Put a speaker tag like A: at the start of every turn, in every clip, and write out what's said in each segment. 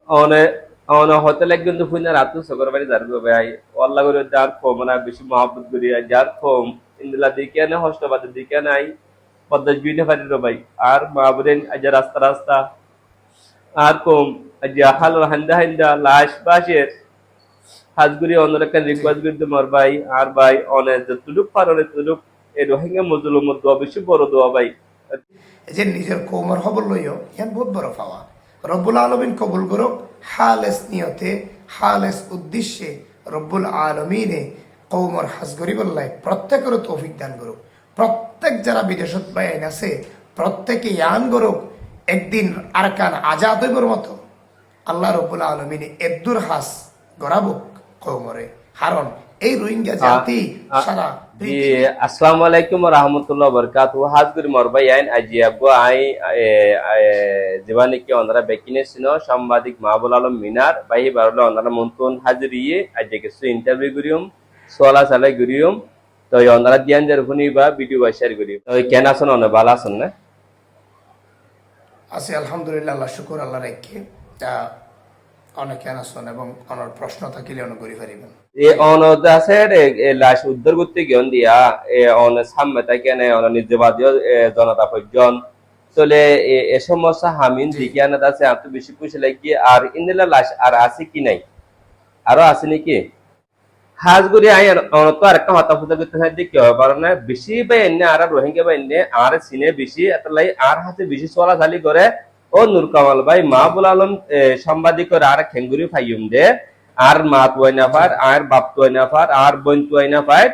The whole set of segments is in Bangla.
A: অনে অনে হোটেলে কিন্তু ফুইনা রাতু সগর বাড়ি যারবে ভাই আল্লাহ করে যার কম না বেশি মহব্বত করি যার কম ইন্দুলা দিকে না হস্তবাদের দিকে নাই পদ্মাজ বিনে পারিল ভাই আর মা বলেন আজ রাস্তা রাস্তা আর কম আজ হাল হান্দা হান্দা লাশ বাসের হাজগুড়ি অন্যরকম
B: জি।
A: রিকোয়েস্ট করতে মোর ভাই আর ভাই অনেক যতটুক পারো তুলুক এই রোহিঙ্গা মজলুম দোয়া বেশি বড় দোয়া ভাই
B: এই যে নিজের কৌমর খবর লইও ইয়ান বহুত বড় পাওয়া। রব্বুল আলমিন কবুল করুক হালেস নিয়তে হালেস উদ্দেশ্যে রব্বুল আলমিনে কৌমর হাজ গরিবল্লাই প্রত্যেকের তৌফিক দান করুক। প্রত্যেক যারা বিদেশত বাইন আছে প্রত্যেকে ইয়ান করুক একদিন আরকান আজাদ হইবর মতো আল্লাহ রব্বুল আলমিনে এদ্দুর হাস গড়াবুক কৌমরে। কারণ এই রোহিঙ্গা জাতি সারা
A: জি আসসালামু আলাইকুম ওয়া রাহমাতুল্লাহি ওয়া বারাকাতুহু হাজগুরি মোর ভাই আইন আজি আবগো আই জীবানি কি অনরা বেকিনে সিনো সাংবাদিক মাহবুল আলম মিনার ভাই বারলো অনরা মন্তন হাজরিয়ে আজি কিছু ইন্টারভিউ করিম সোলা সালাই করিম তো অনরা দিয়ান দের হুনি বা ভিডিও বা শেয়ার করিম তো কেন আছেন অনে ভালো আছেন না
B: আছে আলহামদুলিল্লাহ, আল্লাহ শুকুর আল্লাহ রেখে তা অনেকে আসুন এবং অনেক প্রশ্ন থাকিলে অনেক করি পারিবেন।
A: এ অনদাসের লাশ উদ্ধার করতে গিয়ন দিয়া অন সামনে তাকে নির্জবাদীয় জনতা পর্যন্ত চলে এ সমস্যা হামিন
B: জি
A: দিকে আনা আছে এত বেশি পয়সা লাগি আর ইন্দিলা লাশ আর আছে কি নাই আরো আছে নাকি হাজগুড়ি আই অনত আর একটা হতা ফুতা করতে হয় কি হবে কারণ বেশি বা এনে আর রোহিঙ্গা বা এনে আর সিনে বেশি এত লাই আর হাতে বেশি চলাচালি করে ও নূর কামাল ভাই মাহবুল আলম সাংবাদিক আর খেঙ্গুরি ফাইম দে আর মা তুয়াই না
B: জি
A: পার আর বাপ তুয়াই না পার আর বোন তুয়াই না পার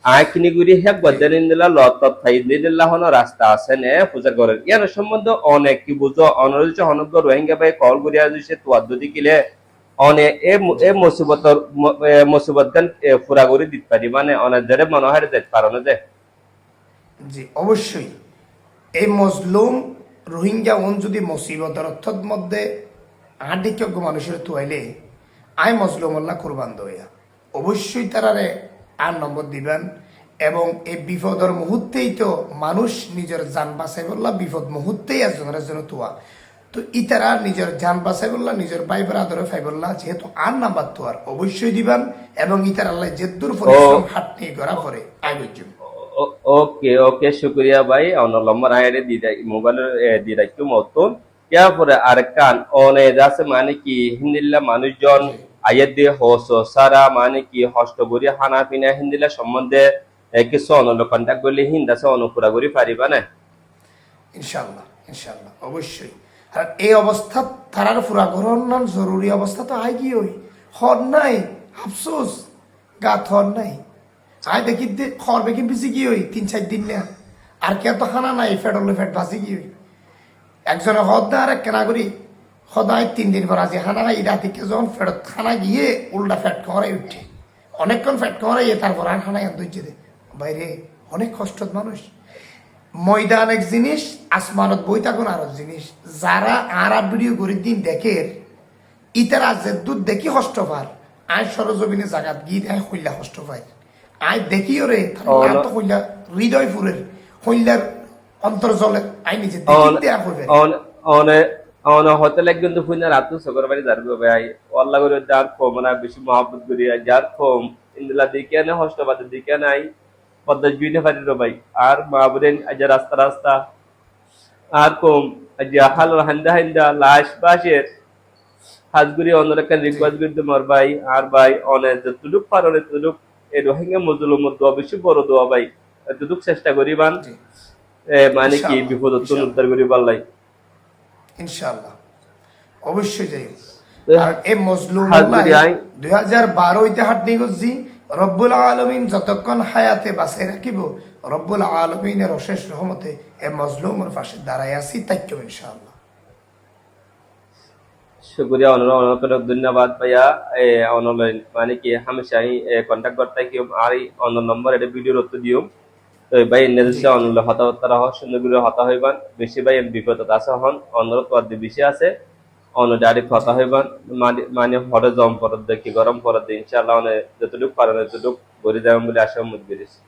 A: আয় কিনি গুড়ি হেক বদানিন দিলা লত ফাই দিল্লা হন রাস্তা আছে নে পূজার ঘরের ইয়ার সম্বন্ধে অনেক কি বুঝো অনরিচ হনগ্য রোহিঙ্গা ভাই কল করিয়া দিছে তোয়াদ যদি কিলে অনে এ মুসিবতর মুসিবত গান পুরা করে দিতে পারি মানে অনেক জেরে মনে হয় যেতে পারো না যে
B: জি অবশ্যই এই মজলুম রোহিঙ্গা ওন যদি মুসিবতের অর্থের মধ্যে আধিক্য মানুষের তুয়াইলে আই মজলুম আল্লাহ কুরবান দইয়া অবশ্যই তারারে আর নম্বর দিবেন এবং এই বিপদের মুহূর্তেই তো মানুষ নিজের জান বাঁচাই বললা বিপদ মুহূর্তেই একজনের একজন তুয়া তো ইতারা নিজের জান বাঁচাই বললা নিজের ভাই আদরে ফাই বললা যেহেতু আর নাম্বার তোয়ার অবশ্যই দিবেন এবং ইতার আল্লাহ জেদ্দুর
A: ও
B: পরিশ্রম হাঁটনি করা পরে আইবজ্জুম।
A: ওকে ওকে শুক্রিয়া ভাই অন লম্বর আইরে দিদাই মোবাইল দিদাই তো মতন क्या পরে আর কান অনে যাচ্ছে মানে কি হিন্দিল্লা মানুষজন
B: জি
A: আয়ের দিয়ে হস সারা মানে কি হস্ত করি হানা পিনা হিন্দিল্লা সম্বন্ধে কিছু অনল কন্টাক্ট করলে হিন্দাছে অনুপুরা করি পারিবা না
B: ইনশাল্লাহ ইনশাল্লাহ অবশ্যই। আর এই অবস্থা তারার ফুরা গ্রহণ জরুরি অবস্থা তো আই কি ওই হর নাই আফসোস গা থর নাই আয় দেখি খর বেকি পিছি কি ওই 3-4 দিন না আর কে তো খানা নাই ফেট হলে ফেট ভাসি কি ওই একজনে হদ না আর এক কেনা করি সদায় 3 দিন পর আজি খানা নাই রাতে কে যখন ফেরত খানা গিয়ে উল্টা ফ্যাট খাওয়াই উঠে অনেকক্ষণ ফ্যাট খাওয়াই তারপর আর খানায় দইছে দে বাইরে অনেক কষ্টত মানুষ। ময়দান এক জিনিস আসমানত বই থাকুন আর জিনিস যারা আর ভিডিও করে দিন দেখে ইতারা যে দুধ দেখি কষ্ট পার আয় সরজমিনে জাগাত গিয়ে দেয় হইলা কষ্ট পায় আয় দেখি ওরে
A: অন
B: তো হইলা হৃদয় ফুরের হইলার অন্তর জলে আই নিজে দেখি
A: অন
B: দেয়া হইবে।
A: অন অনে অনে হোটেলে কিন্তু ফুইনা রাতু সগর বাড়ি যারবে ভাই আল্লাহ করে যার কম না বেশি মহব্বত করি যার কম ইন্দুলা দিকে না হস্তবাদের দিকে নাই পদ্মাজ বিনে পারিল ভাই আর মা বলেন আজ রাস্তা রাস্তা আর কম আজ হাল হান্দা হান্দা লাশ বাসের হাজগুড়ি অন্যরকম রিকোয়েস্ট করতে মোর ভাই আর ভাই অনেক যতটুক পারো তুলুক এই রোহিঙ্গা মজলুম দোয়া বেশি বড় দোয়া ভাই এতটুক চেষ্টা করিবান
B: জি
A: মানে কি
B: ইনশাআল্লাহ
A: বিপদ
B: ইনশাআল্লাহ
A: উদ্ধার করি পারলাই
B: ইনশাআল্লাহ অবশ্যই যাই।
A: তো
B: আর এই মজলুম
A: হাজগুড়ি আই
B: 2012 হাঁটনি করছি রব্বুল আলমিন যতক্ষণ হায়াতে বাঁচাই রাখিব রব্বুল আলমিনের অশেষ রহমতে এ মজলুমের পাশে দাঁড়াই আছি তাইক্য ইনশাআল্লাহ।
A: শুক্রিয়া অনেক ধন্যবাদ ভাইয়া অনলাইন মানে কি হামেশাই কন্টাক্ট করতে কি আর অন্য নম্বর এটা ভিডিওর উত্তর দিও তো ভাই
B: জি
A: নির্দিষ্ট অন্য হতাহতার হওয়া সুন্দর করে হতা হইবান বেশি ভাই বিপদত আছে হন অন্যরত অর্ধে বেশি আছে অন্য ডাইরেক্ট হতা
B: জি
A: হইবান মানে হরে জম পরত দেখি গরম পরত ইনশাআল্লাহ অনেক যতটুকু পারেন ততটুকু করে যাবেন বলে আশা মুদ করেছি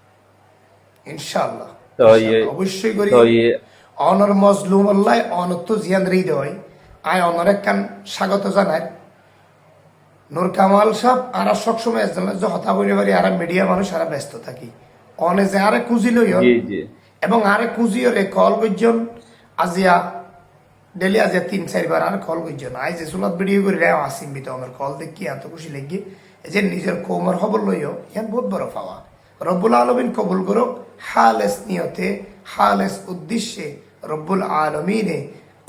B: ইনশাআল্লাহ
A: তো ইয়ে
B: ইনশাআল্লাহ অবশ্যই করি
A: তো ইয়ে
B: অনর মজলুম আল্লাহ অনত জিয়ান হৃদয় আয় অনেক কান স্বাগত জানাই নূর কামাল সাহেব আর সবসময় যে হতা করি পারি আর মিডিয়া মানুষ আর ব্যস্ত থাকি অনে যে আরে খুঁজি লইও
A: জি জি
B: এবং আরে খুঁজিও রে কল করজন আজিয়া ডেলি আজিয়া 3-4 বার আর কল করজন আই যে সুলাত ভিডিও করে রে আসিম বিত আমার কল দেখি এত খুশি লাগি যে নিজের কোমর খবর লইও ইয়ান বহুত বড় পাওয়া রব্বুল আলামিন কবুল করুক হালেস নিয়তে হালেস উদ্দেশ্যে রব্বুল আলমিনে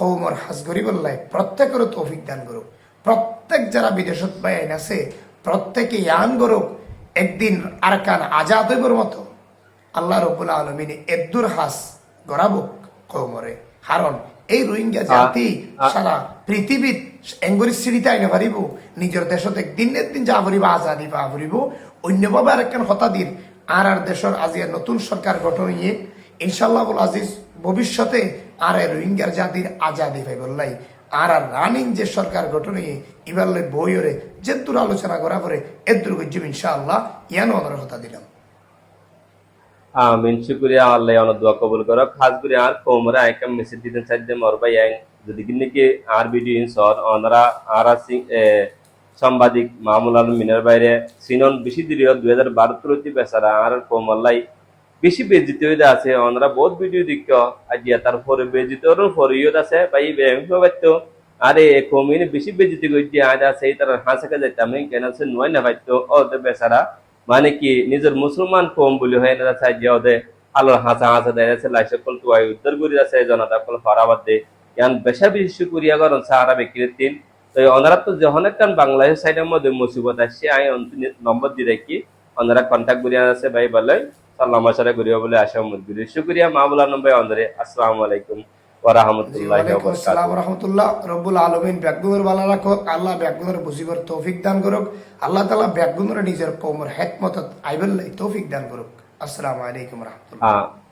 B: কৌমর হাজ গরিবল্লাহ প্রত্যেকের তৌফিক দান করুক প্রত্যেক যারা বিদেশত বাইন আছে প্রত্যেকে ইয়ান করুক একদিন আরকান আজাদ হইবর মতো আল্লাহ রব্বুল আলমিনে এদ্দুর হাস গড়াবুক কৌমরে কারণ এই রোহিঙ্গা জাতি সারা পৃথিবীত এঙ্গরি সিঁড়িতে আইনে পারিব নিজের দেশত একদিন একদিন যা পারিব আজাদি পা পারিব অন্যভাবে আরেকখান হতাদির আর দেশের আজিয়া নতুন সরকার গঠন নিয়ে ইনশাল্লাহ আজিজ ভবিষ্যতে আর রোহিঙ্গার জাতির আজাদি পাই বললাই আর রানিং যে সরকার গঠন নিয়ে ইবার বইরে যে দূর আলোচনা করা পরে এদুর গজ্জিম ইনশাআল্লাহ ইয়ানো আমার হতা দিলাম
A: আমিন শুকরিয়া আল্লাহ অনেক দোয়া কবুল করো খাস করে আর কোমরা একম মেসেজ দিতেন চাইতে মরবাই আইন যদি কিন্নিকে আর ভিডিও ইনসর ওনারা আর সাংবাদিক মামুল আলম মিনার বাইরে সিনন বেশি দিলিও 2012 তুলতি বেচারা আর কোমল্লাই বেশি বেজিত হয়ে আছে ওনারা বহুত ভিডিও দিক আজিয়া তারপরে বেজিত ফরিয়ত আছে ভাই ব্যাংক পাইতো আরে কমিনে বেশি বেজিত করছি আজ আছে তার হাসাকে যাইতাম কেন আছে নয় না পাইতো ও বেচারা মানে কি নিজের মুসলমান কম বলে হয় না চাই যে ওদের আলোর হাসা হাসা দেয় আছে লাইসকল টুয়াই উদ্ধার করি আছে জনতা কল ফরাবাদ দে ইয়ান বেশা বেশি করিয়া করেন সাহারা বিক্রির দিন তো ওনারা তো যখন একটা বাংলাদেশ সাইডের মধ্যে মুসিবত আসছে আমি নম্বর দিয়ে রাখি ওনারা কন্ট্যাক্ট করিয়া আছে ভাই বলে সাল্লাম আশারা করিয়া বলে আশা মুদগুরি শুক্রিয়া মাহবুল আলম ভাই অন্দরে আসসালামু আলাইকুম ওয়া রাহমাতুল্লাহি ওয়া বারাকাতুহু
B: আসসালামু রাহমাতুল্লাহ রব্বুল আলামিন ব্যাগুনের ভালো রাখুক আল্লাহ ব্যাগুনের বুঝিবার তৌফিক দান করুক আল্লাহ তাআলা ব্যাগুনের নিজের কওমের হিকমত আইবেল তৌফিক দান করুক আসসালামু আলাইকুম রাহমাতুল্লাহ